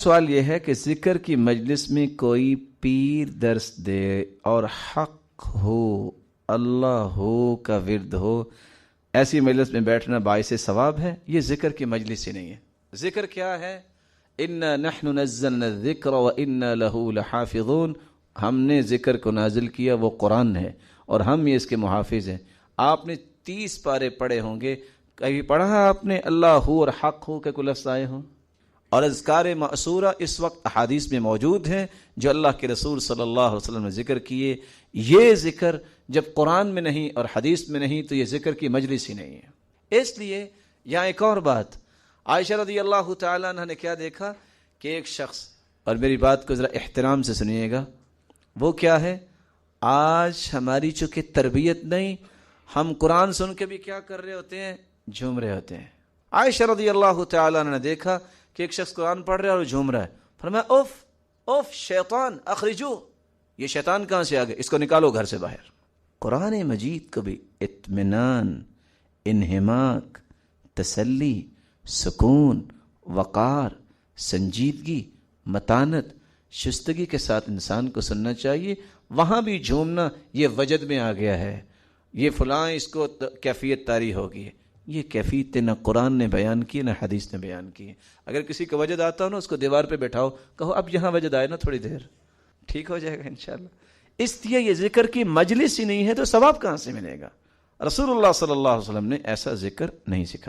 سوال یہ ہے کہ ذکر کی مجلس میں کوئی پیر درس دے اور حق ہو، اللہ ہو کا ورد ہو، ایسی مجلس میں بیٹھنا باعث ثواب ہے؟ یہ ذکر کی مجلس ہی نہیں ہے۔ ذکر کیا ہے؟ انا نحن نزلنا الذکر وانا له لحافظون، ہم نے ذکر کو نازل کیا، وہ قرآن ہے اور ہم یہ اس کے محافظ ہیں۔ آپ نے 30 پارے پڑھے ہوں گے، کبھی پڑھا ہے آپ نے اللہ ہو اور حق ہو کے کوئی لفظ آئے ہوں؟ اور اذکار مأثورہ اس وقت احادیث میں موجود ہیں جو اللہ کے رسول صلی اللہ علیہ وسلم نے ذکر کیے۔ یہ ذکر جب قرآن میں نہیں اور حدیث میں نہیں تو یہ ذکر کی مجلس ہی نہیں ہے۔ اس لیے یہاں ایک اور بات، عائشہ رضی اللہ تعالیٰ عنہ نے کیا دیکھا کہ ایک شخص، اور میری بات کو ذرا احترام سے سنیے گا، وہ کیا ہے؟ آج ہماری چونکہ تربیت نہیں، ہم قرآن سن کے بھی کیا کر رہے ہوتے ہیں؟ جھوم رہے ہوتے ہیں۔ عائشہ رضی اللہ تعالیٰ عنہ نے دیکھا کہ ایک شخص قرآن پڑھ رہا ہے اور جھوم رہا ہے، فرمایا اوف اوف شیطان اخرجو، یہ شیطان کہاں سے آ گیا، اس کو نکالو گھر سے باہر۔ قرآن مجید کو بھی اطمینان، انہماک، تسلی، سکون، وقار، سنجیدگی، متانت، شستگی کے ساتھ انسان کو سننا چاہیے۔ وہاں بھی جھومنا یہ وجد میں آ گیا ہے، یہ فلاں اس کو کیفیت طاری ہوگی ہے، یہ کیفیت نہ قرآن نے بیان کی نہ حدیث نے بیان کی ہے۔ اگر کسی کو وجد آتا ہو نا، اس کو دیوار پہ بیٹھاؤ، کہو اب یہاں وجد آئے نا، تھوڑی دیر ٹھیک ہو جائے گا انشاءاللہ۔ اس لیے یہ ذکر کی مجلس ہی نہیں ہے تو ثواب کہاں سے ملے گا؟ رسول اللہ صلی اللہ علیہ وسلم نے ایسا ذکر نہیں سکھایا۔